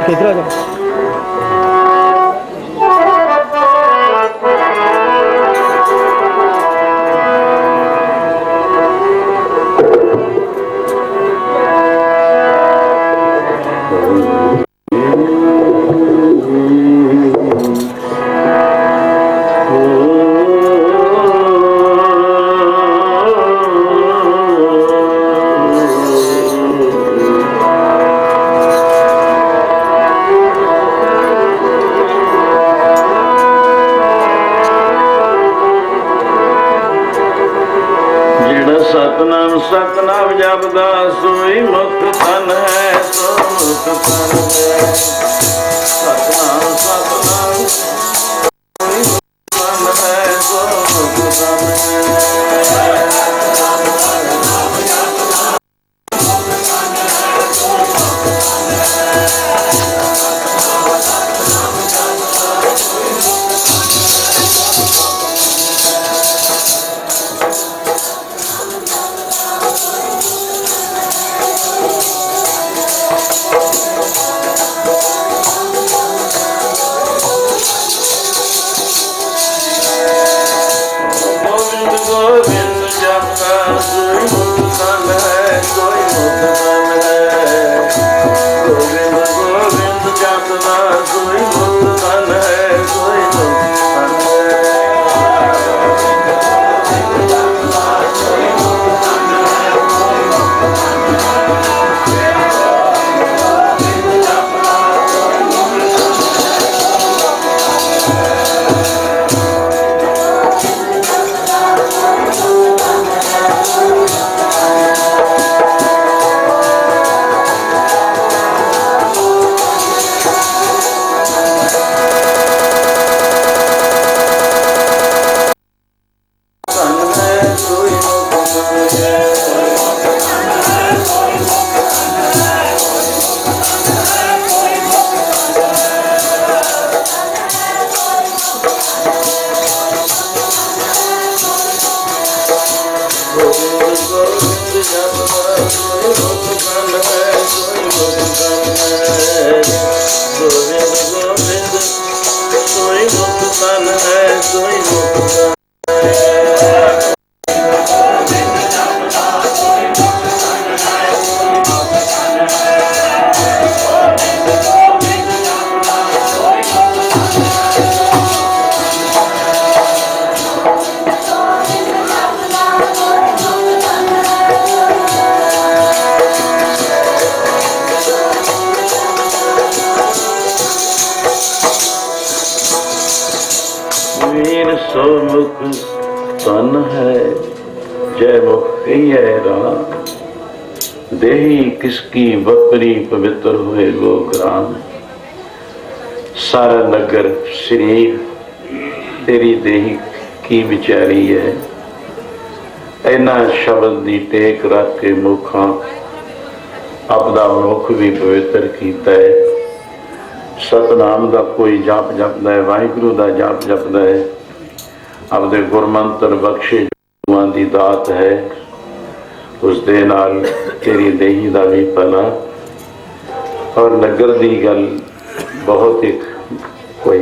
इधर आ जाओ। सतनाम सतनाम जपदा सोई मुक्त तन है, सो मुक्त तन है। सतनाम सतनाम सोई मुक्त तन है, सो मुक्त तन है। गोविंद जपदा सोई मुक्त तन है, सोई मुक्त तन है। गोविंद गोविंद जपदा सोई मुक्त तन है, सोई मुक्त तन है। वीर सो मुख तन है, जय मुख कहिए राम। देही किसकी बकरी पवित्र हुए गोग्राम। सारा नगर शरीर तेरी देही की विचारी है। इन्ना शब्द दी टेक रख के मुखा अपना मुख भी पवित्र किया है। सतनाम का कोई जाप जपदा है, वाहिगुरु का जाप जपदा है, अपने गुरमंत्र बख्शे की दात है, उस दे नाल तेरी देही का भी भला। और नगर की गल बहुत एक कोई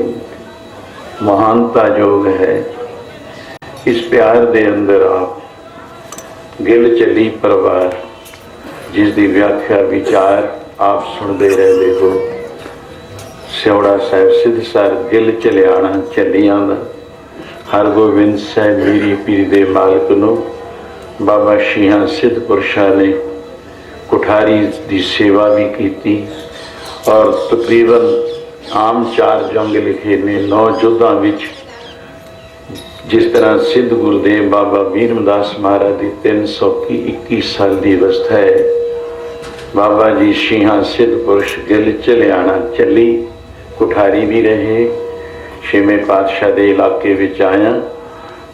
महानता योग है। इस प्यार दे अंदर आप गिल चली परिवार जिसकी व्याख्या विचार आप सुनते रहते हो। सियोड़ा साहब सिद्धसर गिल चलियाना चलियां दा हरगोबिंद साहब मीरी पीर दे मालिक नूं बाबा शिहा सिद्ध पुरुषां ने कुठारी की सेवा भी की और तकरीबन आम 4 जंग लिखे ने 9 युद्धां विच। जिस तरह सिद्ध गुरुदेव बाबा भीमदास महाराज की 321 साल की अवस्था है। बाबा जी शिहा सिद्ध पुरुष गिल चलियाना चली कुठारी भी रहे। 6वें पातशाह के इलाके विच आया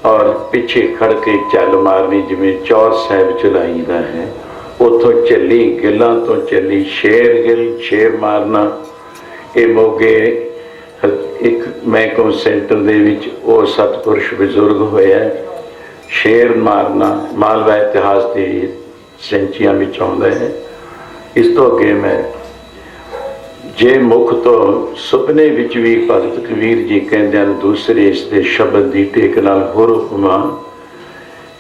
और पिछे खड़ के चल मारनी जिमें चौर साहब चलाईदा है। उतों चली गिलों तो चली शेर गिल शेर मारना। ये मोगे एक महकम सेंटर दे विच वो सतपुरुष बजुर्ग होया शेर मारना मालवा इतिहास की सेंचियां में आउंदा है। इस तो अगे मैं जे मुख तो सुपने विच भी भगत कबीर जी कहते हैं दूसरे इसके शब्द की टेक नाल होर उपमा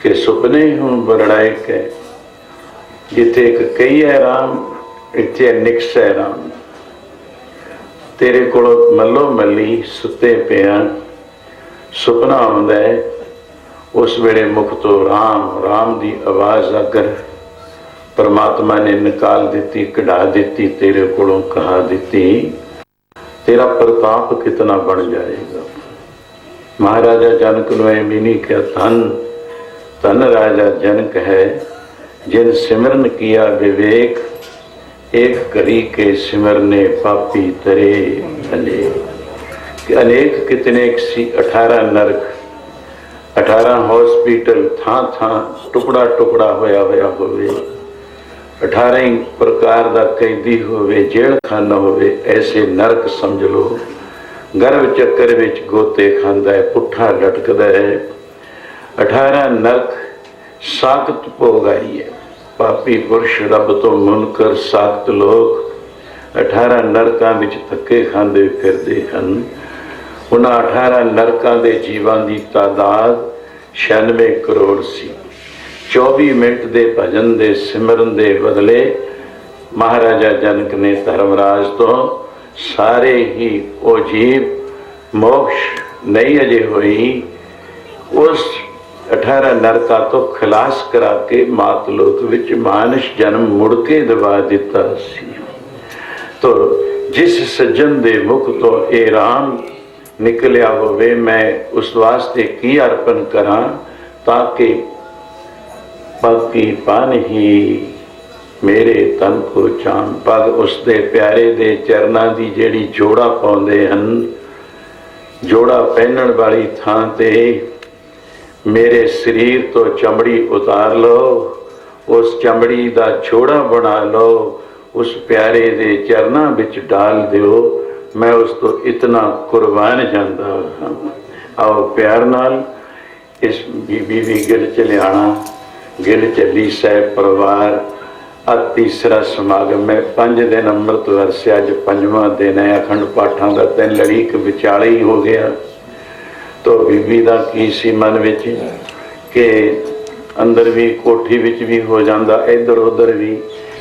कि सुपने हूँ बरड़ाइक है जिथे एक कई है राम इत्थे निकस है राम तेरे कोलों मलो मली सुते पिया सुपना आउंदा है उस वेले मुख तो राम राम की आवाज़ अगर परमात्मा ने निकाल दी कढ़ा दी तेरे कोलों कहा दी तेरा प्रताप कितना बढ़ जाएगा। महाराजा जनक ने मिनी क्या धन धन राजा जनक है जिन सिमरन किया विवेक एक करी के सिमरने पापी तरे अनेक कितने सी 18 नरक 18 हॉस्पिटल था टुकड़ा टुकड़ा होया होवे 18 प्रकार का कैदी होवे जेल खाना होवे ऐसे नरक समझ लो। गर्भ चक्कर विच गोते खांदा है पुट्ठा लटकदा है 18 नरक साख्त भोग आई है पापी पुरुष रब तो मुनकर साख्त लोग 18 नरकां विच धक्के खांदे फिरदे हन। उन्हां 18 नरकां दे जीवां दी तादाद 96 करोड़ सी। 24 मिनट दे भजन दे सिमरन दे बदले महाराजा जनक ने धर्मराज तो सारे ही ओ जीव मोक्ष नहीं अजे हुई उस 18 नरका तो खिलास करा के मातलोक विच मानस जन्म मुड़ के दबा दिता सी। तो जिस सज्जन दे मुख तो ए राम निकलिया होवे मैं उस वास्ते की अर्पण करा ताकि पग की पान ही मेरे तन को चाम पग उसदे प्यारे दे चरना दी जेड़ी जोड़ा पाउंदे हन जोड़ा पहनण वाली थां ते मेरे शरीर तो चमड़ी उतार लो उस चमड़ी दा जोड़ा बना लो उस प्यारे दे चरना विच डाल दियो मैं उस तो इतना कुर्बान जांदा हां। आओ प्यार नाल इस बीबी गिल चलियाणा गिल चली साहब परिवार आ तीसरा समागम है 5 दिन अमृत वर्ष अज 5वां दिन है अखंड पाठां का 3 लड़ीक विचाले ही हो गया। तो बीबी का की सी मन विच के अंदर भी कोठी विच भी हो जाता इधर उधर भी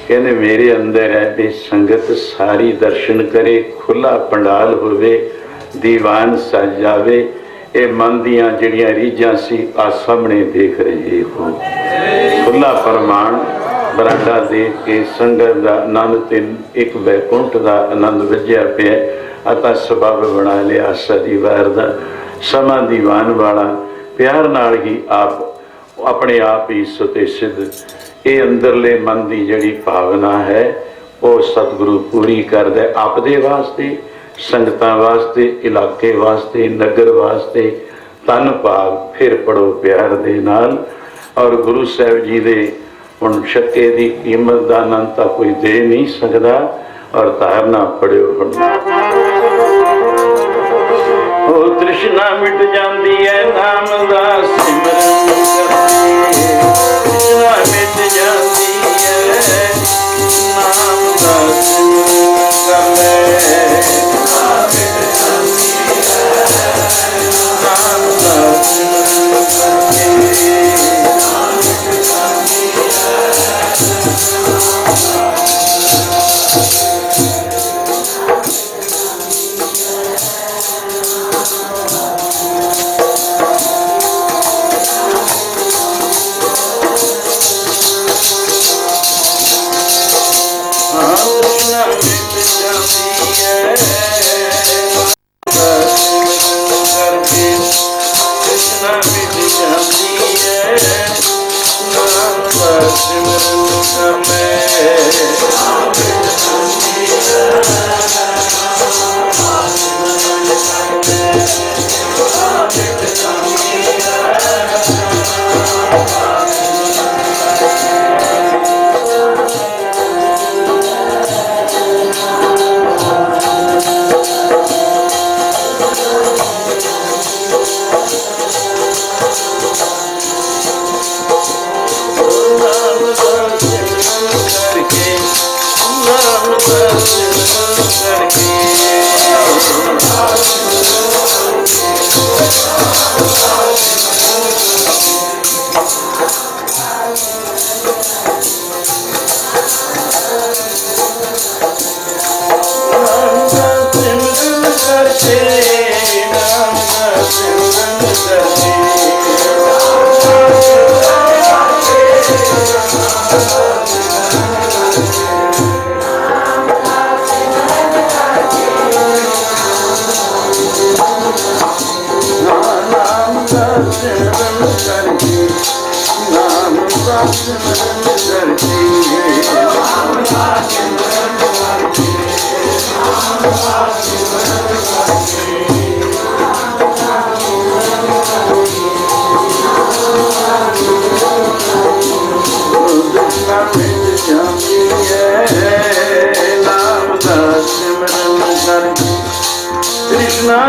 कहने मेरे अंदर है भी संगत सारी दर्शन करे खुला पंडाल होवे दीवान सज जावे ये मन दियां जिहड़ियां रीझां सी आ सामने देख रहे हो खुला परमाण बरांडा देख के संगत का आनंद ते एक वैकुंठ का आनंद वजया पिया आता सबब बना लिया सदीवार का समा दीवान वाला प्यार नाल ही आप अपने आप ही सुते सिद्ध ये अंदरले मन की जिहड़ी भावना है वो सतगुरु पूरी कर दे आपदे वास्ते संगतां वास्ते इलाके वास्ते नगर वास्ते तन भाग फिर पढ़ो प्यार दे नाल और गुरु साहब जी दे हुण छक्के दी कीमत दा आनंद तां कोई दे नहीं सकदा और धारना पढ़ियो हुण ओ तृष्णा मिट जांदी है नाम दा सिमरन करके तृष्णा मिट जांदी है नाम दा सिमरन करके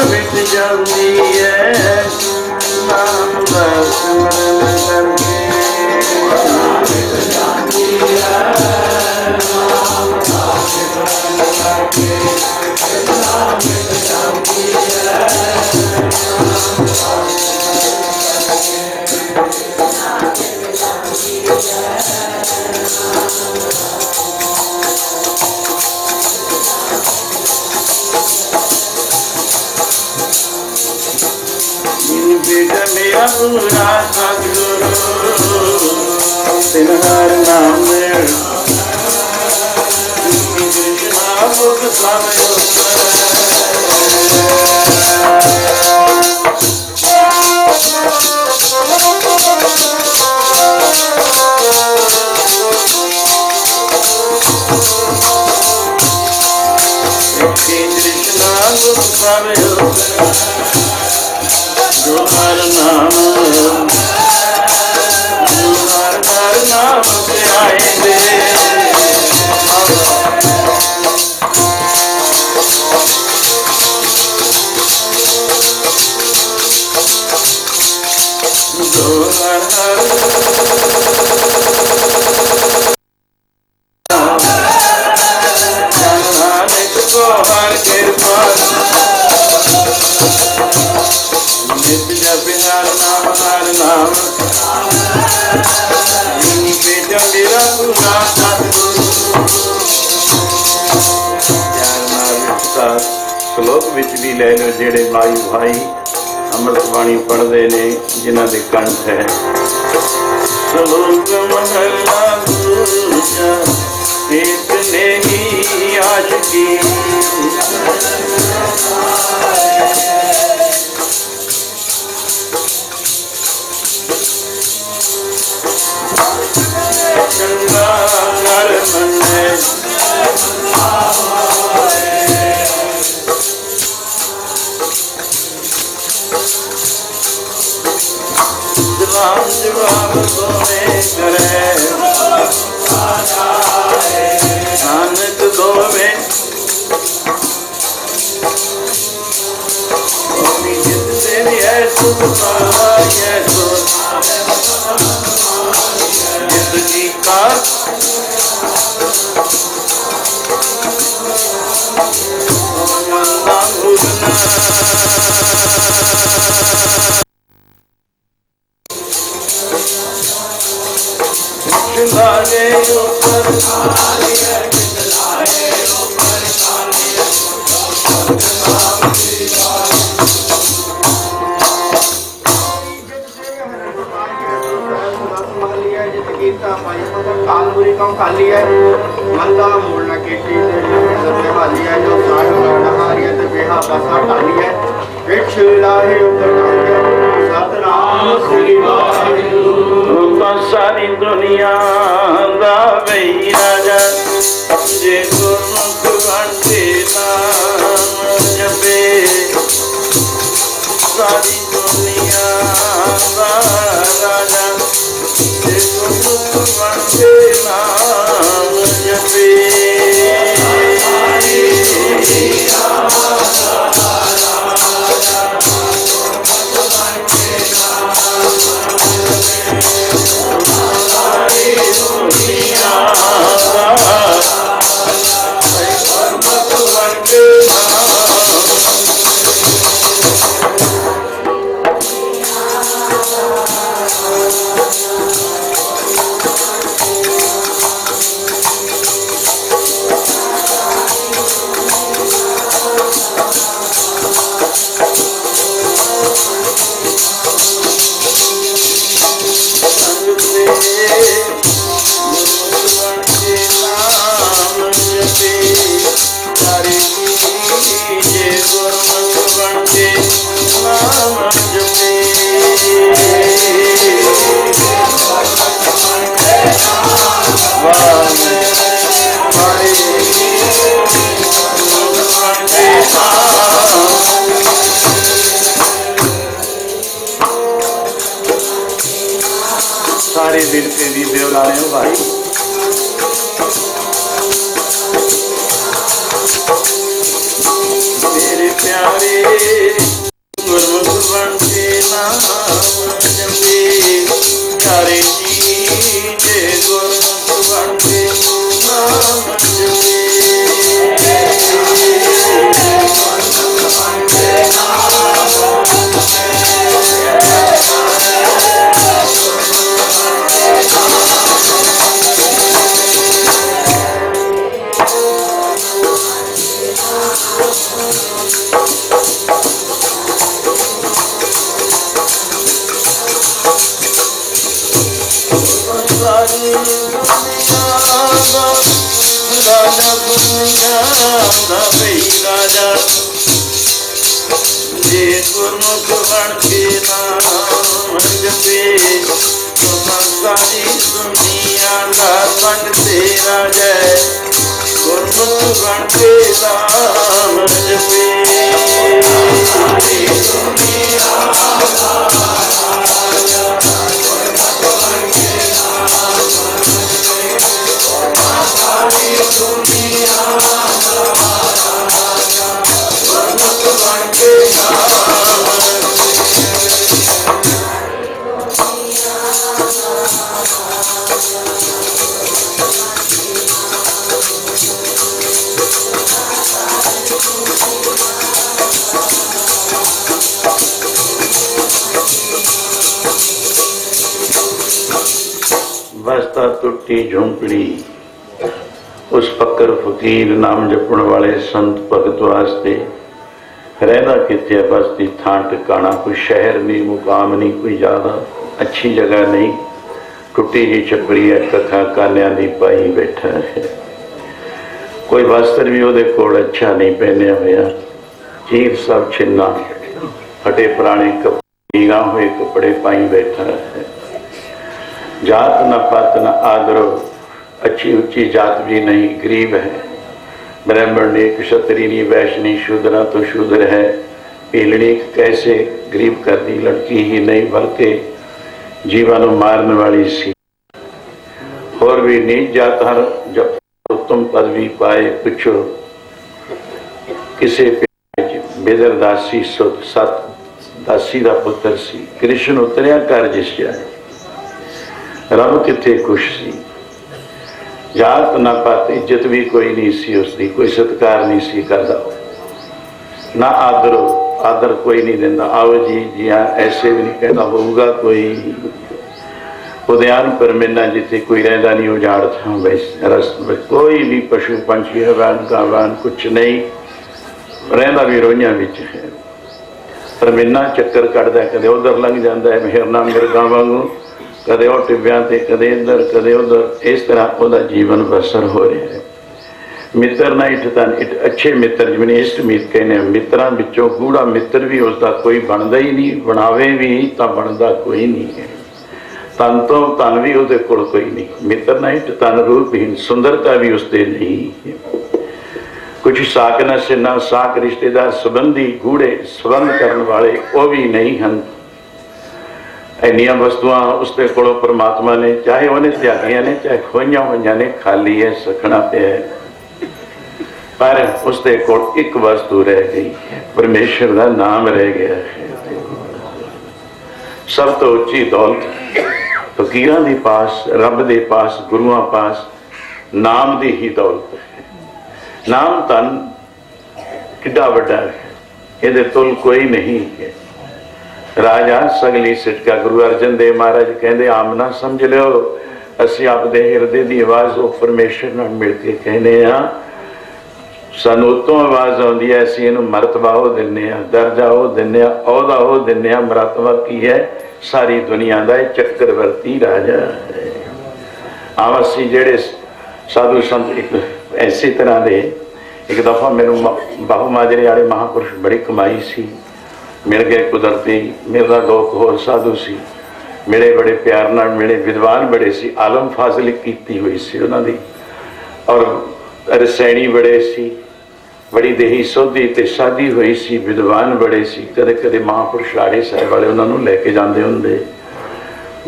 मिट जाती है नाम दा सिमरन करके। मिट जाती है नाम दा सिमरन करके। मिट जाती है मेरा पूरा सतगुरु तिन्हार नाम कृष्णा मुख सब कृष्णा मुख सब हर नाम से आए दे नानक को हर कृपा नित्य जपि हर नाम बेटा मेरा पूरा सतगुरु। श्लोक विच भी ले लो जेड़े भाई भाई अमृत बाणी पढ़ते ने जिन्हां दे कंठ है। श्लोक महला दूजा इतने ही आशिकी चंगा घर मने जवाब दोवे करे नानक दोवे जितने भी है सुख पाए जिंदगी का मंदा भूलना लागे ऊपर खाली है मंदा मूलना केटी सत्य वाली है जो सायो लड़हारी है बेहा बसा डाली है विच लाहे ऊपर सतनाम श्री वाहिगुरु। सारी दुनिया दा वही राजा जे गुरमुख बनते नाम जपे। सारी दुनिया दा राजा जे गुरमुख बनते नाम जपे। सारे दिल से भी देवला रहे हो भाई। मेरे प्यार प्यारे गुरमुख बन के नाम जपे प्यारे जी जे गुरमुख बन के नाम जपे राजा दुनिया दा भई राजा जे गुरमुख बन के नाम जपे सारी दुनिया का पंड तेरा जय गुरमुख बन के नाम जपे सारी दुनिया बसता टुटी झोंपड़ी उस फकर फकीर नाम जपण वाले संत भगत वास्ते रहना किथे बसती थां टिकाना कोई शहर नहीं मुकाम नहीं कोई ज्यादा अच्छी जगह नहीं टुटी जी छपड़ी है कथा कालिया दी पाई बैठा है कोई वस्त्र भी ਉਹਦੇ ਕੋਲ अच्छा नहीं पहनिया होया चीर सब छिन्ना फटे पुराने भीगा हुए कपड़े पाई बैठा है जात न पत न आदर अच्छी ऊंची जात भी नहीं गरीब है ब्राह्मण ने क्षत्रिय नहीं वैश्य नहीं शूद्रा तो शूद्र है पीलड़ी कैसे गरीब कर दी लड़की ही नहीं बल्कि जीवन मारने वाली सी और भी नीच जात हर जब तुम पदवी पाए पूछो किसे बेदर दासी सत दासी का पुत्र सी कृष्ण उतरिया कर जिस जाए रब किथे खुश सी जात ना पात इज्जत भी कोई नहीं सी उसकी कोई सत्कार नहीं सी करता ना आदर आदर कोई नहीं देता आओ जी जी हाँ ऐसे भी नहीं कहता होगा कोई उद्यान पर मिलना जिथे कोई रहता नहीं उजाड़ था वैसे रस कोई भी पशु पंछी हैवान गावान कुछ नहीं रहता भी रोइयां विच है पर मिलना चक्कर कटदा कदे उधर लंघ जाता है मेहरना मिर्गां वांगू कदे वो टिब्बियां ते कदे इधर कदे उधर इस तरह वह जीवन बसर हो रहा है मित्र ना इठ तन इठ अच्छे मित्र जिन्हें इष्ट मित्र कहने मित्रां विचों गूढ़ा मित्र भी उसका कोई बनता ही नहीं बनावे भी तो बनता कोई नहीं है तन तो तन भी उसके कोल कोई नहीं मित्र ना इठ तन रूपहीन सुंदरता भी उसके नहीं है कुछ साक न सिन्ना साक रिश्तेदार संबंधी गूढ़े संबंध करने वाले वो भी नहीं हैं इन्नियां वस्तुआं उसके कोलों परमात्मा ने चाहे उन्हें त्यागिया ने चाहे खोइया हुई ने खाली है सखना पे है पर उसके कोल एक वस्तु रह गई परमेश्वर का नाम रह गया है सब तो उच्ची दौलत फकीरां दे पास रब दे पास गुरुआं पास नाम दी ही दौलत है नाम तन किड्डा वड्डा है ये तुल कोई नहीं है राजा सगली सिटका गुरु अर्जन देव महाराज कहते आम ना समझ लो असी आपदे हिरदे की आवाज वो परमेश्वर नाल मिल के कहने सानू उतों आवाज आउंदी है असी इहनूं मरतबा वो दिन्ने दर्जा वो दिन्ने औहदा वो दिन्ने मरतबा की है सारी दुनिया का चक्रवर्ती राजा है आम असी जेड़े साधु संत एक ऐसी तरह दे एक दफा मैनू बाहू माजरे वाले महापुरुष बड़ी कमाई सी मिल गए कुदरती मेरा लोक होर साधु सी मिले बड़े प्यार नाल मिले विद्वान बड़े सी आलम फाजिल की हुई सी उन्होंने और रसैनी बड़े सी बड़ी देही सोधी ते शादी हुई सी विद्वान बड़े सी कदे कदे महापुरुष लाड़े साहब वाले उन्होंने लैके जाते होंगे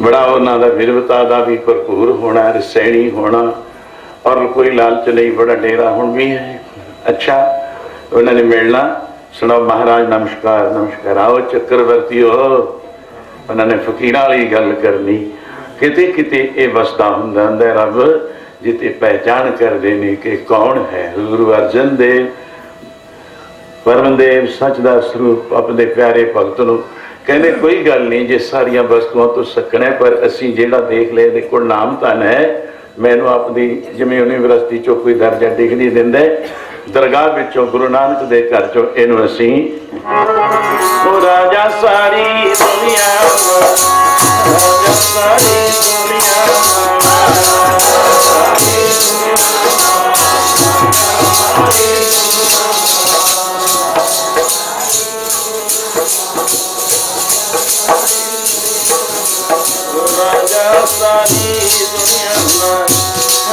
बड़ा उन्होंने विरवता का भी भरपूर होना रसैनी होना और कोई लालच नहीं बड़ा डेरा हुण भी है अच्छा उन्होंने मिलना सुनो महाराज नमस्कार नमस्कार, आओ चक्रवर्ती हो। उन्होंने फकीर वाली गल करनी, किते किते ये वसदा हुंदा रब जिते पहचान करते हैं कि कौन है। गुरु अर्जन देव परमदेव सच का स्वरूप अपने प्यारे भगत नूं कहने कोई गल नहीं जे सारिया वस्तुओं तो सकना, पर असी जेड़ा देख लिया दे कोल नाम धन है। मैनू अपनी जिमें यूनिवर्सिटी चो कोई दर्जा डिग्री दिंदा दरगाह विचों गुरु नानक दे घर चो इनू असी राजा सारी दुनिया राजा सारी दुनिया राजा सारी दुनिया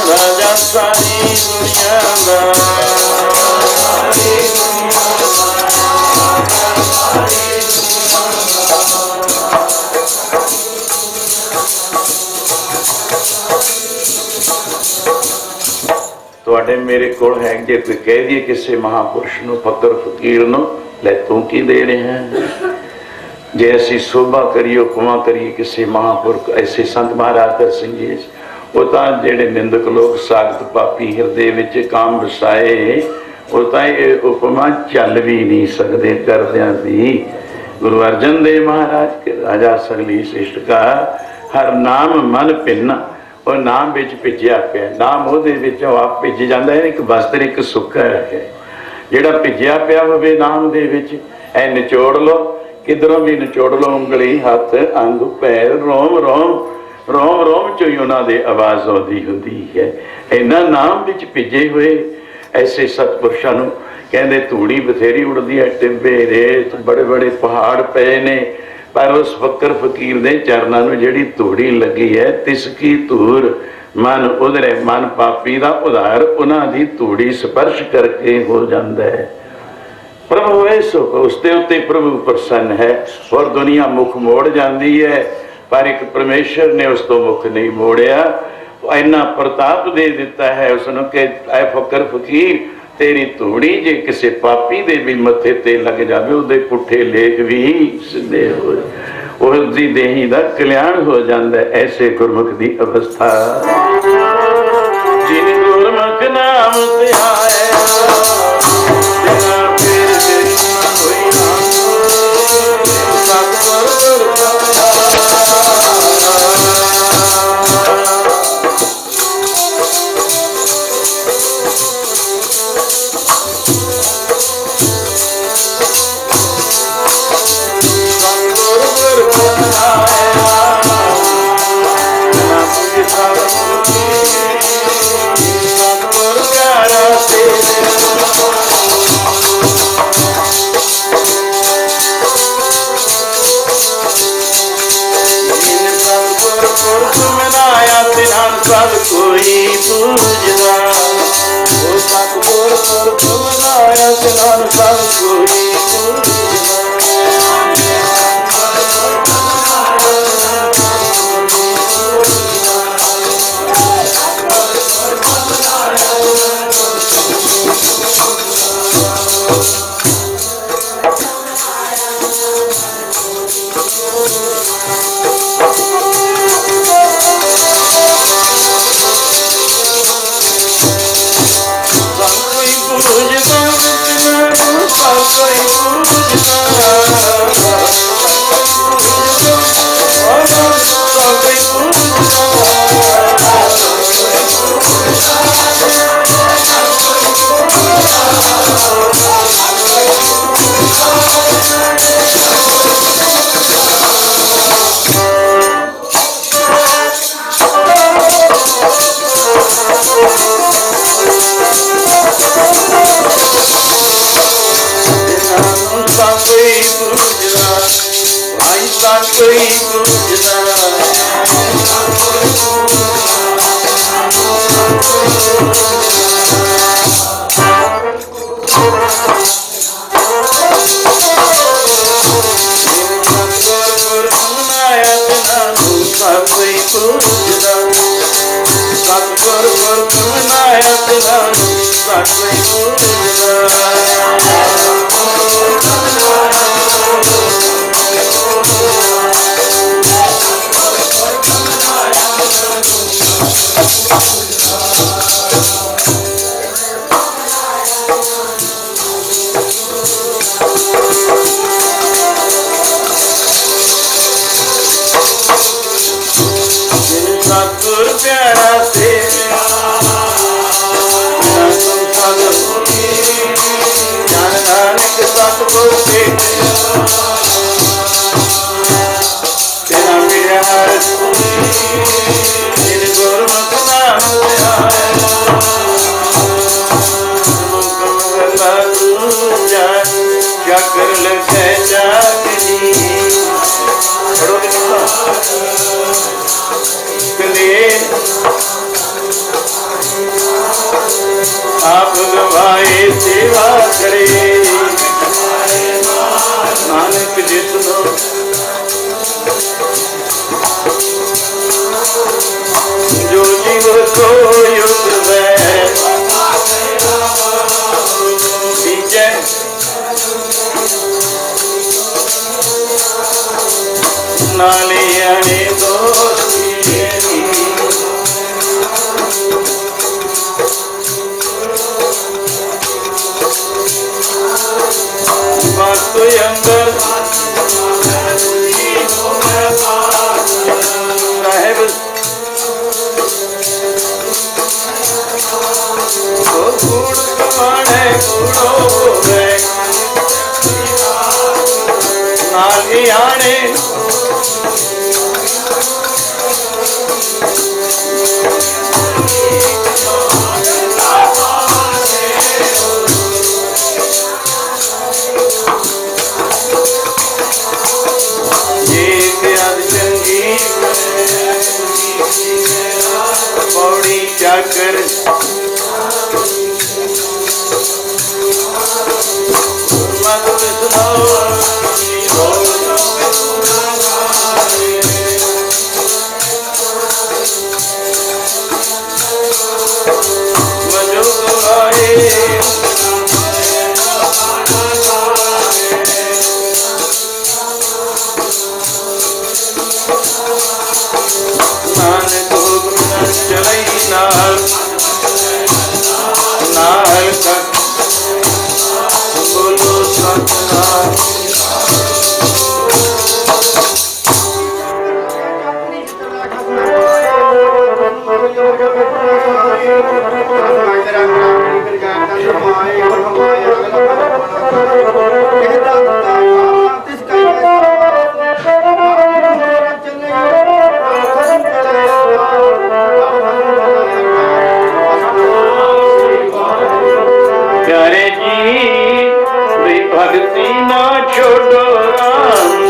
राजा सारी दुनिया तुहाडे मेरे कोल है जे कोई कह दिए किसी महापुरुष नूं फकर फकीर नूं लै तू की दे रहे हैं। जे असी शोभा करिए उपमा करिए किसी महापुरख ऐसे संत महाराज कर सिंह जी वो तो जेडे निंदक लोग सागत पापी हिरदे विच काम वसाए वो तो ये उपमा चल भी नहीं सकते करदियां दी। गुरु अर्जन देव महाराज के राजा सगली सृष्ट का हर नाम मन भिन्न और नाम विच भिजिया पिया नाम वो आप भिज जाता है। एक वस्त्र एक सुक्का है जिहड़ा भिजिया पिया होवे नाम दे विच ऐ निचोड़ लो किधरों भी निचोड़ लो उंगली हाथ अंग पैर रोम रोम रोम रोम चो ही उन्होंने आवाज आती होती है। इन्होंने नाम विच भिजे हुए ऐसे सतपुरुषों नूं कहते धूड़ी बथेरी उड़ती है टिब्बे रेत बड़े बड़े पहाड़ पे ने पर उस फकर फकीर दे चरणों नूं जिहड़ी धूड़ी लगी है तिसकी धूर मन उधरे मन पापी का उधार उन्होंने धूड़ी स्पर्श करके हो जाता है। प्रभु ऐसो उसके उत्ते प्रभु प्रसन्न है और दुनिया मुख मोड़ जाती है पर एक परमेश्वर ने उस तो मुख नहीं मोड़िया। इन्ना प्रताप दे दिता है उसनों के ऐ फकर फकीर तेरी धूड़ी जे किसी पापी दे भी मथे ते लग जाए उहदे पुठे लेख भी सीधे हो उसकी देही का कल्याण हो जाता है। ऐसे गुरमुख की अवस्था जिन गुरमुख नाम ते आया सब कोई पूजदा वो सतगुर पुरख मनाया तिन्हां सब कोई पूजदा। सतगुर सतगुर प्यारा तेरा ज्ञान नानक सतगुर तेरा मेरा जिन गुरमुख नाम लिया जाकर लगे जागनी आप गवाए सेवा करे नानक जितनो जो जीव को युग दीजे नाले आने दो अंदर साहेब कूड़ कमाने कूड़ो नाली आने पौड़ी जाकर मत प्यारे जी भक्ति ना छोड़ो राम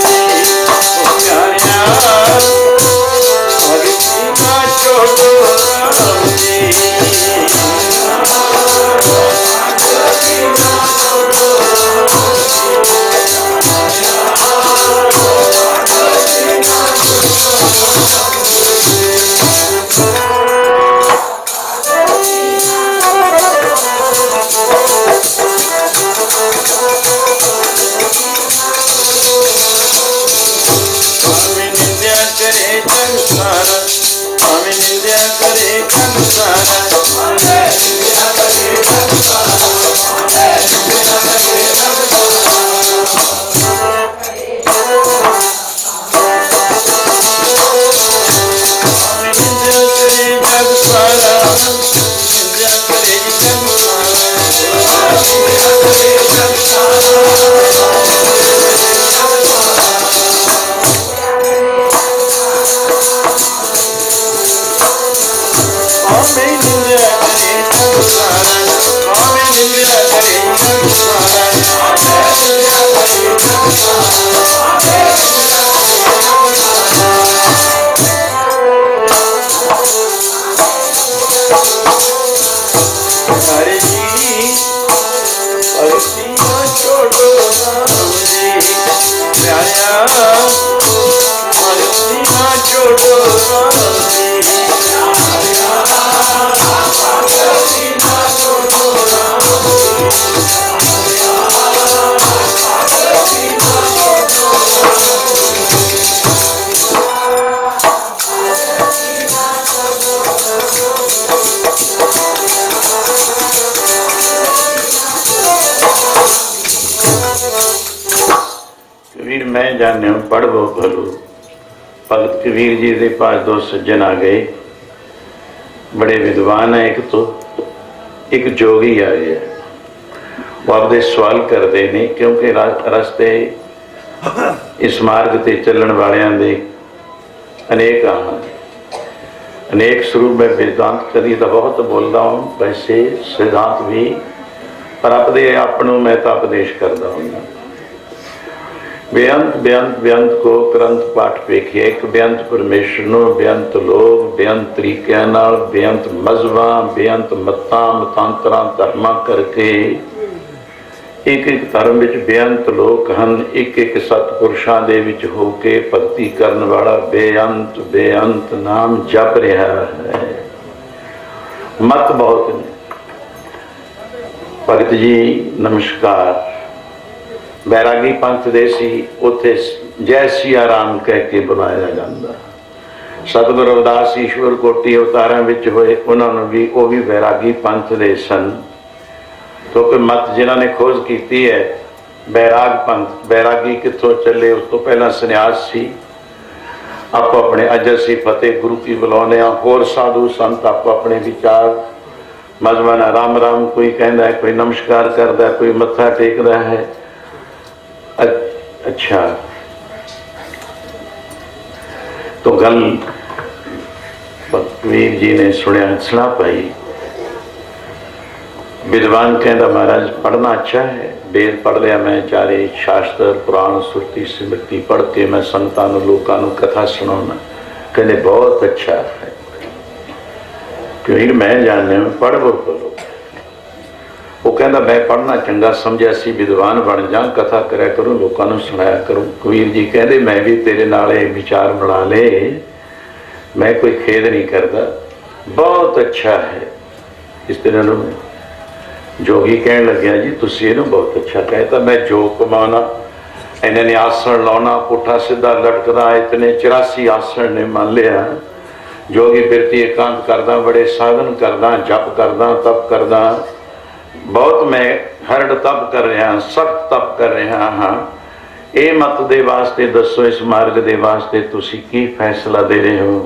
प्यारा भक्ति ना छोड़ो राम मैं जाने पढ़वो भलो। भगत कबीर जी के पास दो सज्जन आ गए, बड़े विद्वान है, एक तो एक जोगी आ गया। वो आपदे सवाल करते ने, क्योंकि रस्ते इस मार्ग से चलन वालियां दे अनेक हैं, अनेक स्वरूप में वेदांत कदी तो बहुत बोलता हूँ, वैसे सिद्धांत भी, पर अपने आपनों मैं तो उपदेश करता हूँ। बेअंत बेअंत बेअंत को ग्रंथ पाठ वेखिए, एक बेअंत परमेश्वर नो, बेअंत लोग, बेअंत तरीक़िਆਂ नाल, बेअंत मजहबां, बेअंत मतां मतांतरां धर्मां करके एक एक धर्म विच बेअंत लोग हन, एक एक सतपुरुषां दे विच हो के भगती करन वाला बेअंत बेअंत नाम जप रहा है। मत बहुत ने। भगत जी नमस्कार। बैरागी पंथ दे सी, उत्थे जय सिया राम कह के बुलाया जाता। सतगुरु रविदास ईश्वर कोटि अवतारां विच होए, उन्होंने भी वो भी बैरागी पंथ दे सन। तो कोई मत जिन्होंने खोज की है बैराग पंथ, बैरागी कितों चले, उस तो पहला संन्यास सी। आप अपने अज असी फतेह गुरु की बुलाने, होर साधु संत आप अपने विचार मजहबां राम राम, कोई कहता है, कोई नमस्कार करता है, कोई मत्था टेकता है। अच्छा, तो गल कबीर जी ने सुनिया, सुना पाई। विद्वान कहता महाराज पढ़ना अच्छा है, वेद पढ़ लिया मैं, चारे शास्त्र पुराण सुरती स्मृति पढ़ के मैं संतां नूं लोकां नूं कथा सुनाना। कहते बहुत अच्छा है, क्योंकि मैं जानने पढ़ बोलो। वो कहता मैं पढ़ना चंगा समझा सी, विद्वान बन जा, कथा करा करूँ, लोगों को सुनाया करूँ। कबीर जी कहते मैं भी तेरे नाल विचार बना ले, मैं कोई खेद नहीं करता, बहुत अच्छा है। इस तरह जोगी कहने लग्या जी तुसी इहनूं बहुत अच्छा कहता, मैं जो कमाना इन्होंने आसन लाना, पुठा सीधा लटकदा, इतने 84 आसन ने मान लिया। जोगी बिरती एकांत करदा, बड़े साधन करदा, जप करदा, तप करदा, बहुत मैं हरड़ तप कर रहा, सख्त तप कर रहा हाँ। ये मत दे वास्ते दसो, इस मार्ग दे वास्ते तुसी की फैसला दे रहे हो।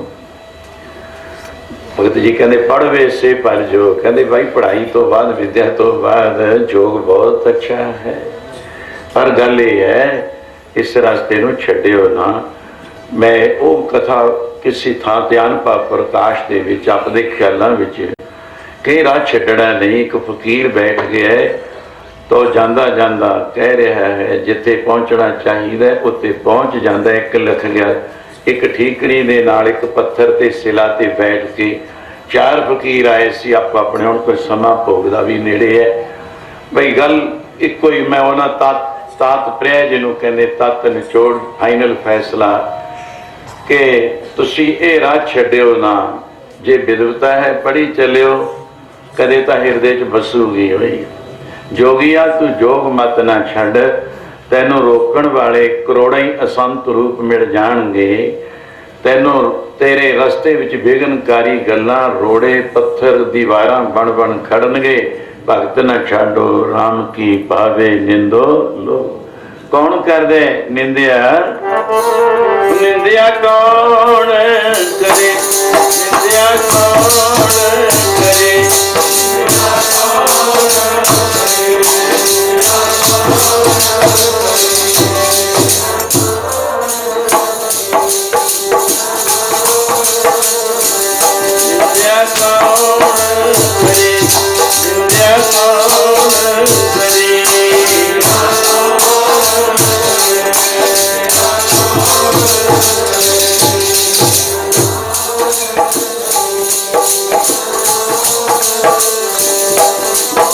भगत जी कहते पढ़ वे से पर जो, कहते भाई पढ़ाई तो बाद, विद्या तो बाद जोग बहुत अच्छा है, पर गल ये है इस रास्ते नूं छड्डियो ना। मैं वो कथा किसी थां ते अनपढ़ प्रकाश दे विच अपने ख्यालों विच कई राह छड्डना नहीं। एक फकीर बैठ गया है तो जांदा जांदा कह रहा है जिथे पहुंचना चाहिए उत्ते पहुंच जाता। एक लिख गया, एक ठीकरी दे नाल एक पत्थर ते सिला ते बैठ के 4 फकीर आए सी। आप अपने हुण कोई समा भोग दा भी नेड़े है बई गल इको ही। मैं उन्हां तात प्रिय जिन्हों कहते तत निचोड़ फाइनल फैसला कि तुसी ये राह छड्डियो ना। जे विद्वता है पढ़ी चलियो, कदे तो हिरदे च बसूगी होई। जोगिया तू जोग मत ना छड़, तैनों रोकण वाले करोड़ों ही असंत रूप मिल जाणगे। तैनों तेरे रस्ते विच विघनकारी गल्लां रोड़े पत्थर दीवारां बन बन खड़नगे। भगत न छाडो राम की पावे निंदो लो। कौन कर दे निंदिया? निंदिया कौन करे? निंदिया कौन करे?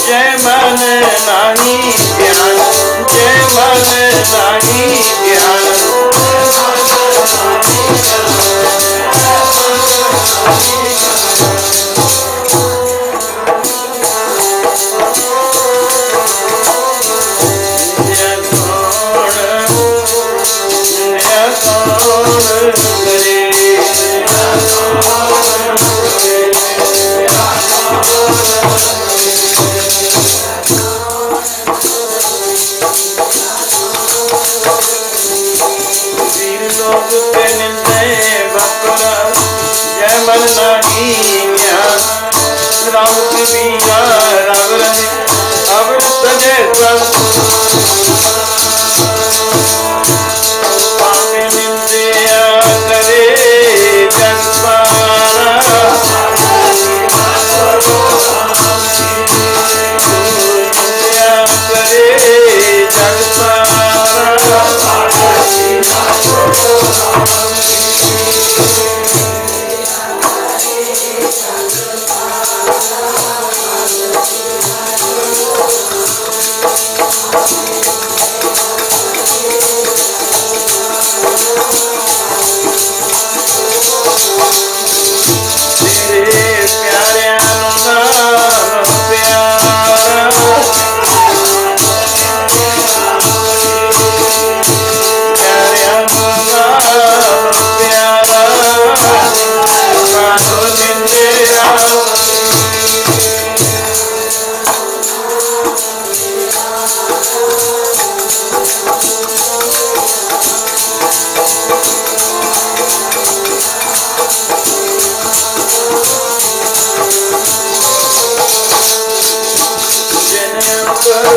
जय मन नाही ज्ञान, जय मन नाही ज्ञान, लोग के निंदे बकरा जय मन नाही ज्ञान राम कबीरा राम रहे अब सजे सब पावे निंदिया करे जग पारा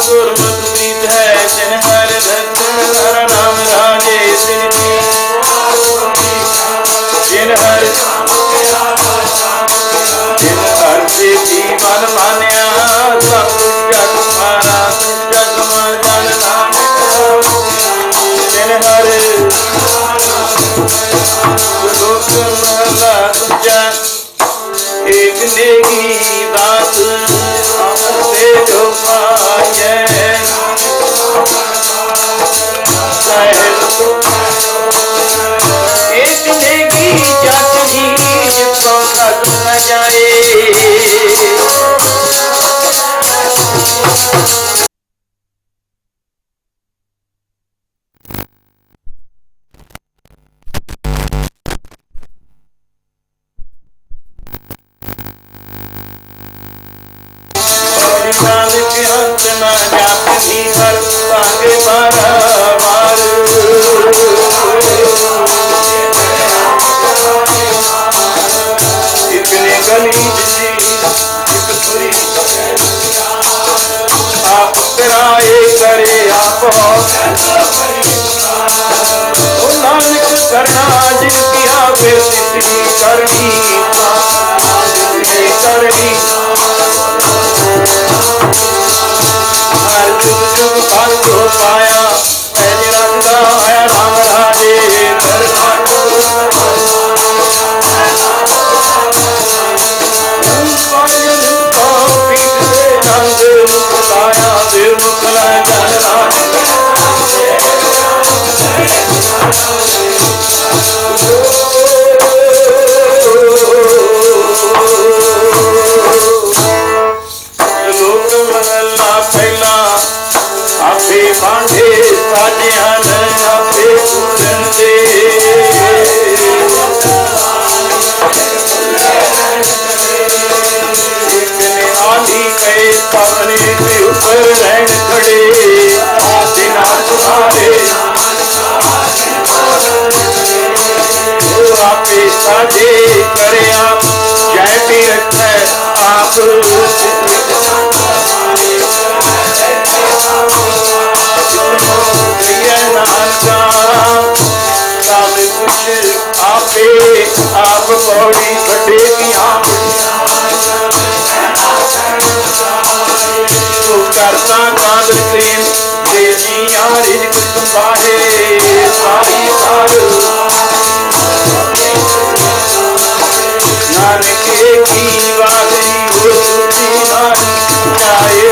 गुरमत प्रीत है जिन हर भक्त हर नाम राजे जिन हर से जीवन मान्या सब जग मारा जग जन नाम जिन हर लोक महला तुझा एक नेगी बात से जो पाए एक नेगी जाती जिसको खत्म न जाए आप कराए करे आप नानक करना जिनकी आप सिद्धि करनी करनी हर जुग जुग फल को पाया पहले रंगा आया राम राजे बांधे साजियान आपे पूरंदे इतने आंधी कहे सामने के ऊपर रहन खड़े दिन तुम्हारे आपे साजे करे आप जय भी रखे आप आपे आप पौड़ी खड़े की आप करता कांद प्रेम देवी यारी कुंभारे सारी सार नानके की वागरी हो सुधी नारी जाए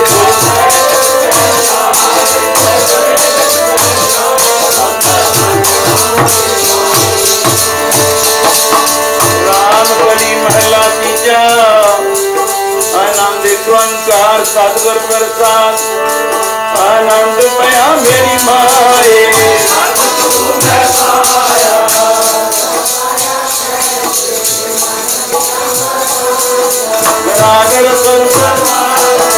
महला तीजा आनंद ओंकार सतगुर प्रसाद आनंद पया मेरी माए रागर पर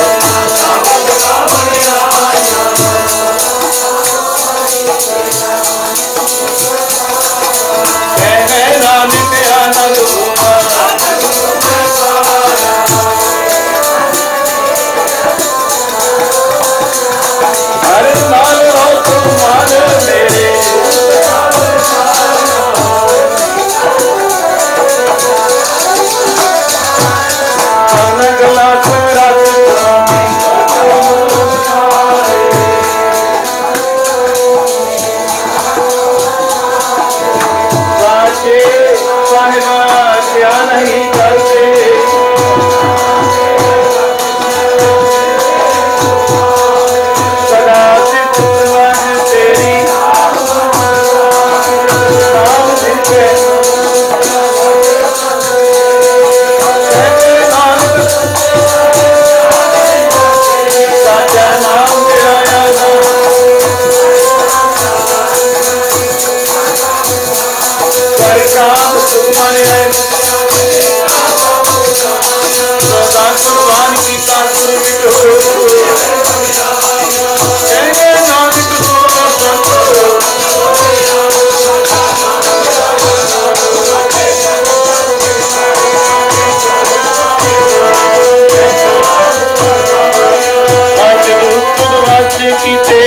हर काम सुमन है सदा कुर्बान की ताकुर मिटो कहने नानक सोना संत आज रूप वाच कीते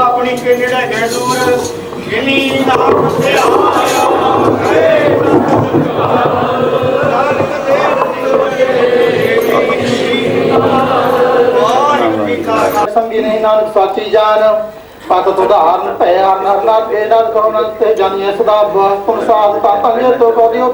अपनी के नेड़े गए दूर जिनी नाम से संगी नहीं नानक साची जान पत उदाहरण भय नर लागे नर कौन ते जानिए सदा तुम साथ ता तो कदियो